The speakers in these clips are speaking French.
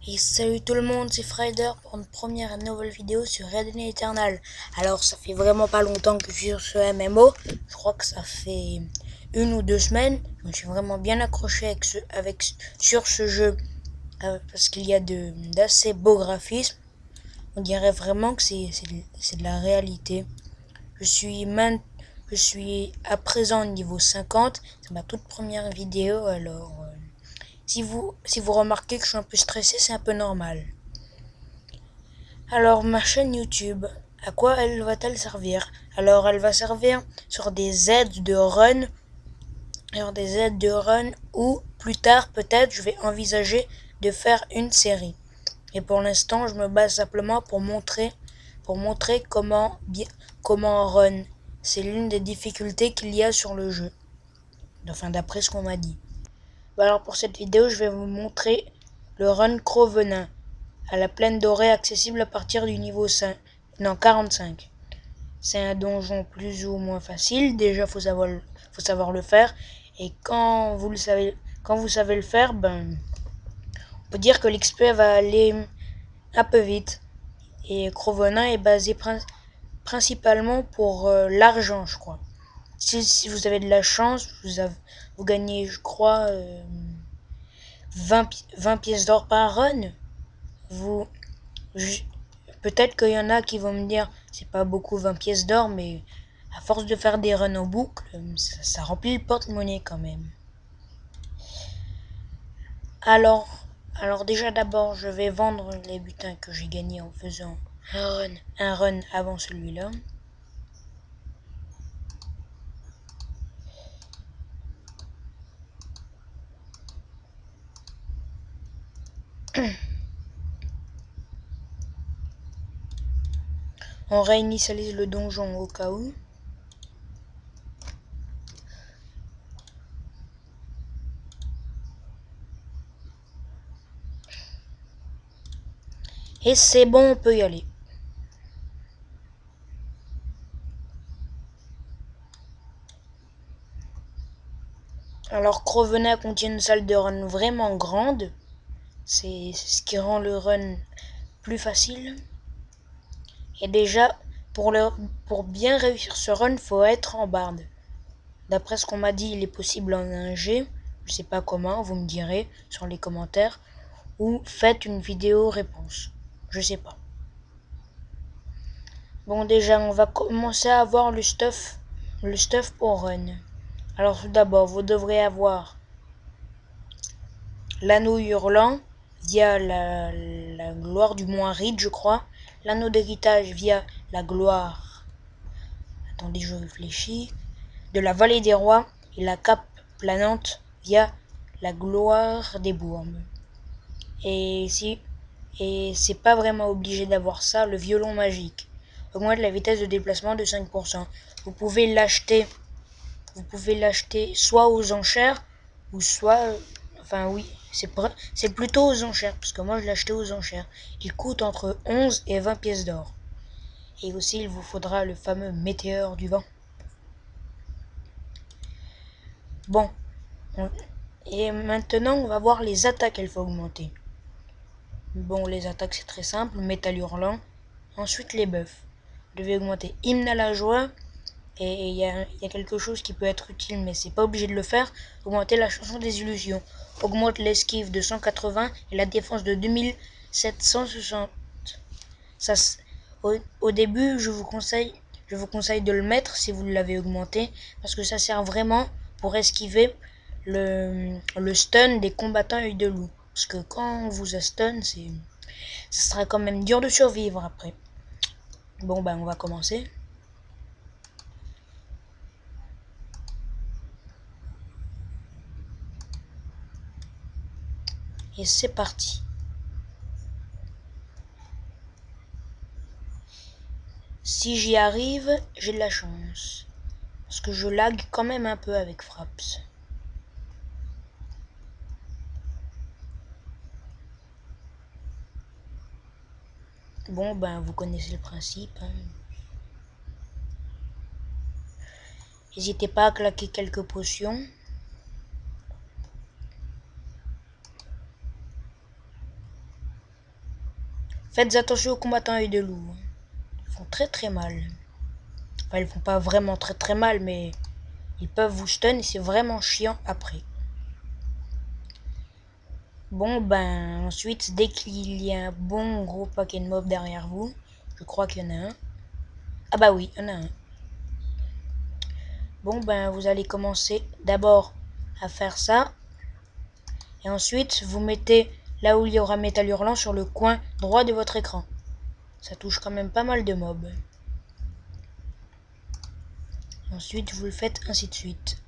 Et salut tout le monde, c'est Frider pour une première nouvelle vidéo sur Red Dead Eternal. Alors ça fait vraiment pas longtemps que je suis sur ce MMO, je crois que ça fait 1 ou 2 semaines. Je me suis vraiment bien accroché sur ce jeu parce qu'il y a d'assez beaux graphismes. On dirait vraiment que c'est de la réalité. Je suis à présent au niveau 50, c'est ma toute première vidéo alors... si vous remarquez que je suis un peu stressé, c'est un peu normal. Alors, ma chaîne YouTube, à quoi elle va-t-elle servir? Alors, elle va servir sur des aides de run, ou plus tard, peut-être, je vais envisager de faire une série. Et pour l'instant, je me base simplement pour montrer comment run. C'est l'une des difficultés qu'il y a sur le jeu. Enfin, d'après ce qu'on m'a dit. Alors, pour cette vidéo, je vais vous montrer le run Crovenin à la plaine dorée, accessible à partir du niveau 45. C'est un donjon plus ou moins facile. Déjà, faut savoir le faire. Et quand vous savez le faire, ben, on peut dire que l'XP va aller un peu vite. Et Crovenin est basé principalement pour l'argent, je crois. Si vous avez de la chance, vous gagnez, je crois, 20 pièces d'or par run. Vous, Peut-être qu'il y en a qui vont me dire c'est pas beaucoup 20 pièces d'or, mais à force de faire des runs en boucle, ça remplit le porte-monnaie quand même. Alors déjà d'abord je vais vendre les butins que j'ai gagnés en faisant un run avant celui-là. On réinitialise le donjon au cas où. Et c'est bon, on peut y aller. Alors Crovenin contient une salle de run vraiment grande. C'est ce qui rend le run plus facile. Et déjà, pour bien réussir ce run, faut être en barde. D'après ce qu'on m'a dit, il est possible en 1G. Je sais pas comment, vous me direz sur les commentaires. Ou faites une vidéo réponse. Je sais pas. Bon, déjà, on va commencer à avoir le stuff pour run. Alors tout d'abord, vous devrez avoir l'anneau hurlant via la gloire du mont Aride, je crois. L'anneau d'héritage via la gloire. Attendez, je réfléchis. De la vallée des rois et la cape planante via la gloire des bourmes. Et c'est pas vraiment obligé d'avoir ça, le violon magique augmente la vitesse de déplacement de 5%. Vous pouvez l'acheter soit aux enchères ou soit enfin oui, c'est plutôt aux enchères parce que moi je l'ai acheté aux enchères. Il coûte entre 11 et 20 pièces d'or. Et aussi il vous faudra le fameux météore du vent. Bon, et maintenant on va voir les attaques qu'elle faut augmenter. Bon, les attaques c'est très simple, métal hurlant. Ensuite les buffs. Vous devez augmenter hymne à la joie. Et il y a quelque chose qui peut être utile, mais c'est pas obligé de le faire. Augmenter la chanson des illusions. Augmente l'esquive de 180 et la défense de 2760. Ça, au début, je vous conseille de le mettre si vous l'avez augmenté, parce que ça sert vraiment pour esquiver le stun des combattants œil de loup. Parce que quand on vous a stun, ça sera quand même dur de survivre après. Bon, ben on va commencer. Et c'est parti. Si j'y arrive, j'ai de la chance. Parce que je lag quand même un peu avec Fraps. Bon, ben, vous connaissez le principe. Hein. N'hésitez pas à claquer quelques potions. Faites attention aux combattants œil de loup. Ils font très mal. Enfin, ils font pas vraiment très mal, mais ils peuvent vous stun et c'est vraiment chiant après. Bon, ben, ensuite, dès qu'il y a un bon gros paquet de mobs derrière vous, je crois qu'il y en a un. Ah bah oui, il y en a un. Bon, ben, vous allez commencer d'abord à faire ça. Et ensuite, vous mettez là où il y aura métal hurlant sur le coin droit de votre écran. Ça touche quand même pas mal de mobs. Ensuite, vous le faites ainsi de suite.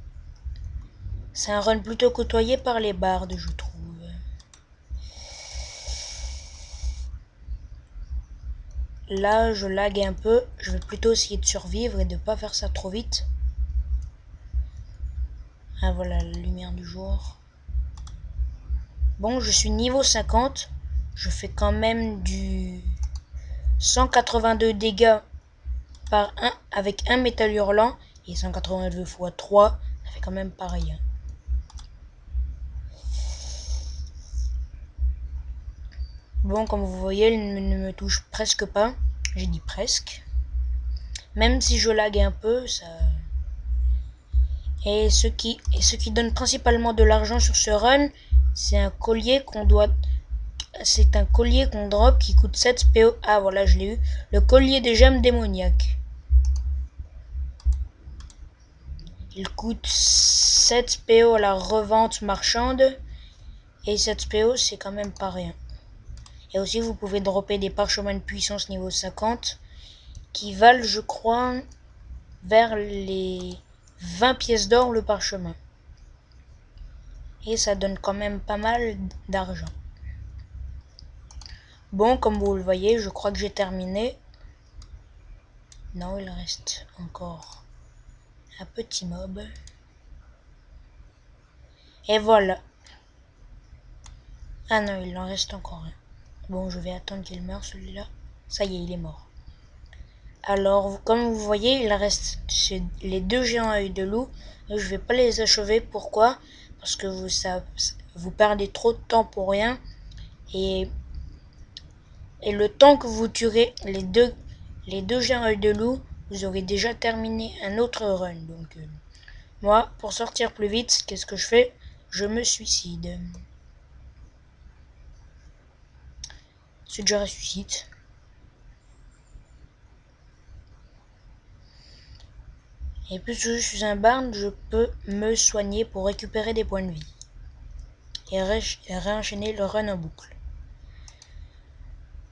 C'est un run plutôt côtoyé par les bardes, je trouve. Là, je lag un peu. Je vais plutôt essayer de survivre et de pas faire ça trop vite. Ah voilà, la lumière du jour. Bon, je suis niveau 50. Je fais quand même du 182 dégâts par 1 avec un métal hurlant. Et 182 x 3, ça fait quand même pareil. Bon, comme vous voyez, il ne me touche presque pas. J'ai dit presque. Même si je lag un peu, ça... Et ce qui donne principalement de l'argent sur ce run, c'est un collier qu'on doit... C'est un collier qu'on drop qui coûte 7 PO. Ah voilà, je l'ai eu. Le collier des gemmes démoniaques. Il coûte 7 PO à la revente marchande. Et 7 PO, c'est quand même pas rien. Et aussi, vous pouvez dropper des parchemins de puissance niveau 50 qui valent, je crois, vers les 20 pièces d'or le parchemin. Et ça donne quand même pas mal d'argent. Bon, comme vous le voyez, je crois que j'ai terminé. Non, il reste encore un petit mob. Et voilà. Ah non, il en reste encore un. Bon, je vais attendre qu'il meure celui-là. Ça y est, il est mort. Alors, comme vous voyez, il reste les deux géants à œil de loup. Et je vais pas les achever. Pourquoi? Parce que vous perdez trop de temps pour rien. Et le temps que vous tuerez les deux géants à œil de loup, vous aurez déjà terminé un autre run. Donc, moi, pour sortir plus vite, qu'est-ce que je fais? Je me suicide. Ensuite, je ressuscite. Et puisque je suis un barde, je peux me soigner pour récupérer des points de vie. Et réenchaîner le run en boucle.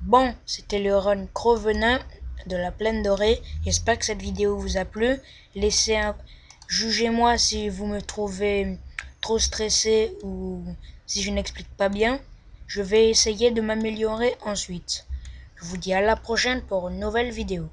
Bon, c'était le run Crovenin de la Plaine Dorée. J'espère que cette vidéo vous a plu. Jugez-moi si vous me trouvez trop stressé ou si je n'explique pas bien. Je vais essayer de m'améliorer ensuite. Je vous dis à la prochaine pour une nouvelle vidéo.